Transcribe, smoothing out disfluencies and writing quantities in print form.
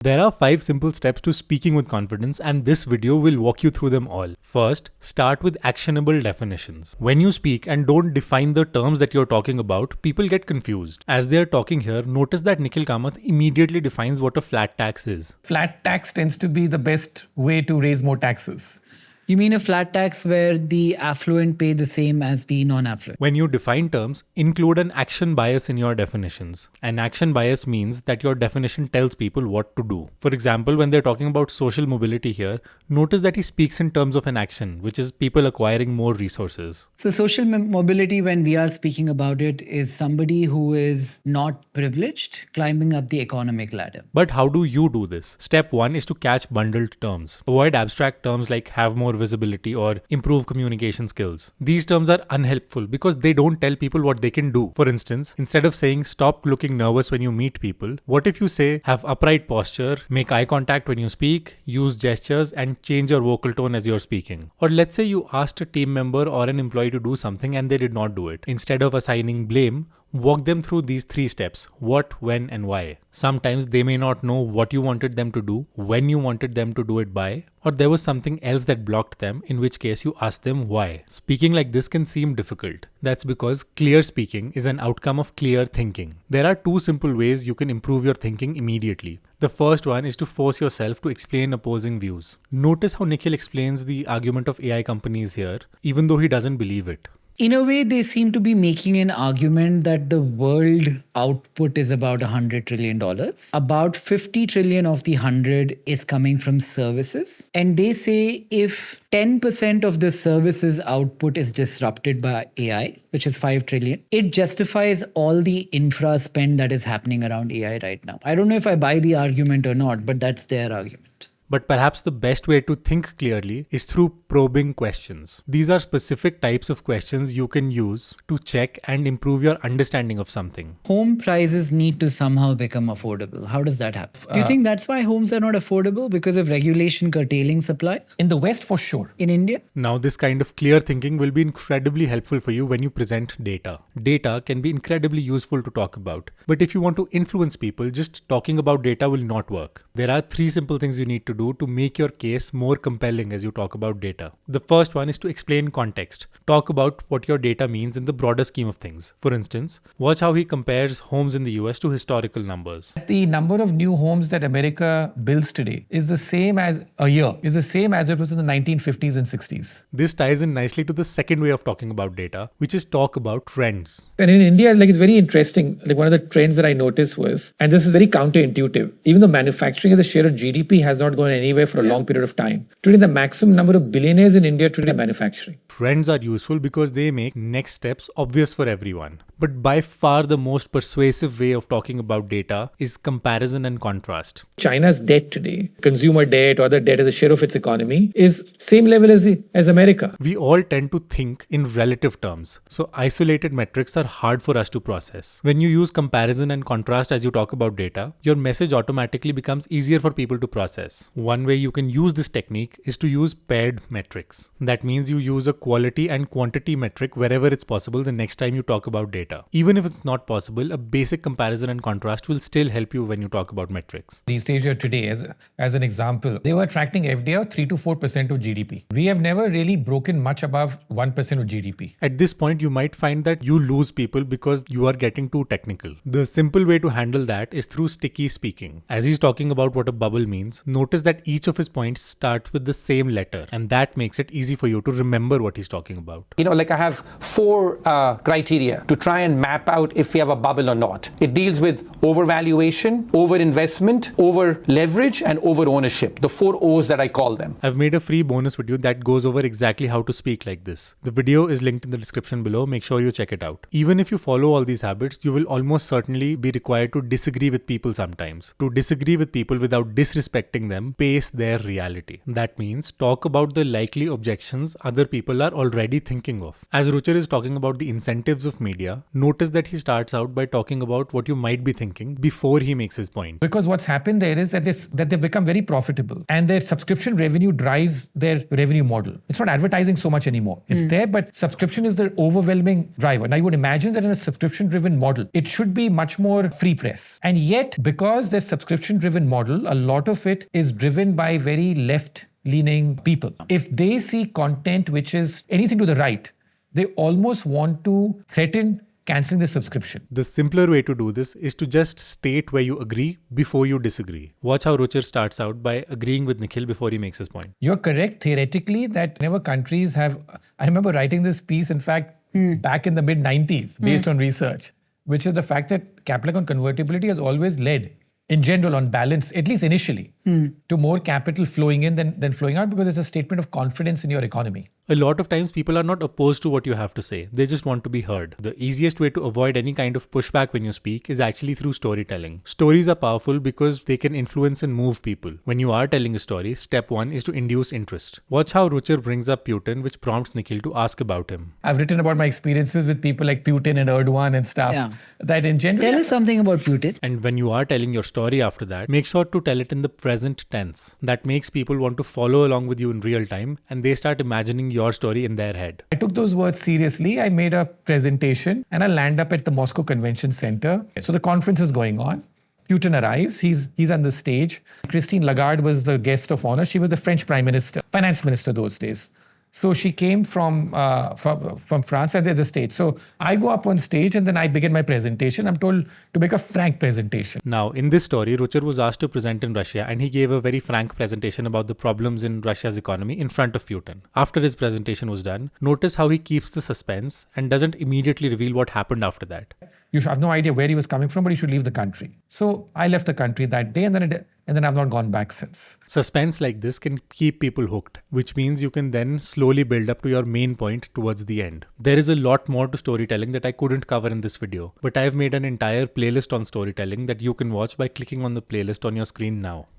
There are 5 simple steps to speaking with confidence, and this video will walk you through them all. First, start with actionable definitions. When you speak and don't define the terms that you're talking about, people get confused. As they're talking here, notice that Nikhil Kamath immediately defines what a flat tax is. Flat tax tends to be the best way to raise more taxes. You mean a flat tax where the affluent pay the same as the non-affluent? When you define terms, include an action bias in your definitions. An action bias means that your definition tells people what to do. For example, when they're talking about social mobility here, notice that he speaks in terms of an action, which is people acquiring more resources. So social mobility, when we are speaking about it, is somebody who is not privileged climbing up the economic ladder. But how do you do this? Step 1 is to catch bundled terms. Avoid abstract terms like have more visibility or improve communication skills. These terms are unhelpful because they don't tell people what they can do. For instance, instead of saying stop looking nervous when you meet people, what if you say have upright posture, make eye contact when you speak, use gestures and change your vocal tone as you're speaking. Or let's say you asked a team member or an employee to do something and they did not do it. Instead of assigning blame, walk them through these 3 steps: what, when, and why. Sometimes they may not know what you wanted them to do, when you wanted them to do it by, or there was something else that blocked them, in which case you ask them why. Speaking like this can seem difficult. That's because clear speaking is an outcome of clear thinking. There are 2 simple ways you can improve your thinking immediately. The first one is to force yourself to explain opposing views. Notice how Nikhil explains the argument of AI companies here, even though he doesn't believe it. In a way, they seem to be making an argument that the world output is about $100 trillion. About 50 trillion of the 100 is coming from services. And they say if 10% of the services output is disrupted by AI, which is 5 trillion, it justifies all the infra spend that is happening around AI right now. I don't know if I buy the argument or not, but that's their argument. But perhaps the best way to think clearly is through probing questions. These are specific types of questions you can use to check and improve your understanding of something. Home prices need to somehow become affordable. How does that happen? Do you think that's why homes are not affordable? Because of regulation curtailing supply? In the West, for sure. In India? Now, this kind of clear thinking will be incredibly helpful for you when you present data. Data can be incredibly useful to talk about. But if you want to influence people, just talking about data will not work. There are 3 simple things you need to do to make your case more compelling as you talk about data. The first one is to explain context. Talk about what your data means in the broader scheme of things. For instance, watch how he compares homes in the US to historical numbers. The number of new homes that America builds today is the same as it was in the 1950s and 60s. This ties in nicely to the second way of talking about data, which is talk about trends. And in India, it's very interesting. One of the trends that I noticed was, and this is very counterintuitive, even though manufacturing as a share of GDP has not gone anywhere for a long period of time. Today, the maximum number of billionaires in India today are manufacturing. Trends are useful because they make next steps obvious for everyone. But by far the most persuasive way of talking about data is comparison and contrast. China's debt today, consumer debt or the debt as a share of its economy, is same level as America. We all tend to think in relative terms, so isolated metrics are hard for us to process. When you use comparison and contrast as you talk about data, your message automatically becomes easier for people to process. One way you can use this technique is to use paired metrics. That means you use a quality and quantity metric wherever it's possible the next time you talk about data. Even if it's not possible, a basic comparison and contrast will still help you when you talk about metrics. East Asia today, as an example, they were attracting FDI 3 to 4% of GDP. We have never really broken much above 1% of GDP. At this point, you might find that you lose people because you are getting too technical. The simple way to handle that is through sticky speaking. As he's talking about what a bubble means, notice that each of his points starts with the same letter, and that makes it easy for you to remember what he's talking about. I have 4 criteria to try and map out if we have a bubble or not. It deals with overvaluation, overinvestment, over leverage, and over ownership. The 4 O's that I call them. I've made a free bonus video that goes over exactly how to speak like this. The video is linked in the description below. Make sure you check it out. Even if you follow all these habits, you will almost certainly be required to disagree with people sometimes. To disagree with people without disrespecting them, pace their reality. That means talk about the likely objections other people all are already thinking of. As Ruchir is talking about the incentives of media, notice that he starts out by talking about what you might be thinking before he makes his point. Because what's happened there is that they've become very profitable and their subscription revenue drives their revenue model. It's not advertising so much anymore. It's there, but subscription is the overwhelming driver. Now you would imagine that in a subscription-driven model, it should be much more free press. And yet, because there's subscription-driven model, a lot of it is driven by very left-leaning people. If they see content which is anything to the right, they almost want to threaten cancelling the subscription. The simpler way to do this is to just state where you agree before you disagree. Watch how Ruchir starts out by agreeing with Nikhil before he makes his point. You're correct theoretically that whenever countries have, I remember writing this piece, in fact, back in the mid-90s, based on research, which is the fact that capital on convertibility has always led, in general, on balance, at least initially, to more capital flowing in than flowing out, because it's a statement of confidence in your economy. A lot of times people are not opposed to what you have to say. They just want to be heard. The easiest way to avoid any kind of pushback when you speak is actually through storytelling. Stories are powerful because they can influence and move people. When you are telling a story, step one is to induce interest. Watch how Ruchir brings up Putin, which prompts Nikhil to ask about him. I've written about my experiences with people like Putin and Erdogan and stuff. Yeah. That in general... Tell us something about Putin. And when you are telling your story after that, make sure to tell it in the present tense. That makes people want to follow along with you in real time and they start imagining your story in their head. I took those words seriously. I made a presentation and I land up at the Moscow Convention Center. So the conference is going on. Putin arrives. He's on the stage. Christine Lagarde was the guest of honor. She was the French prime minister, finance minister those days. So she came from France and the States. So I go up on stage and then I begin my presentation. I'm told to make a frank presentation. Now, in this story, Ruchir was asked to present in Russia and he gave a very frank presentation about the problems in Russia's economy in front of Putin. After his presentation was done, notice how he keeps the suspense and doesn't immediately reveal what happened after that. You should have no idea where he was coming from, but he should leave the country. So I left the country that day and then I've not gone back since. Suspense like this can keep people hooked, which means you can then slowly build up to your main point towards the end. There is a lot more to storytelling that I couldn't cover in this video, but I've made an entire playlist on storytelling that you can watch by clicking on the playlist on your screen now.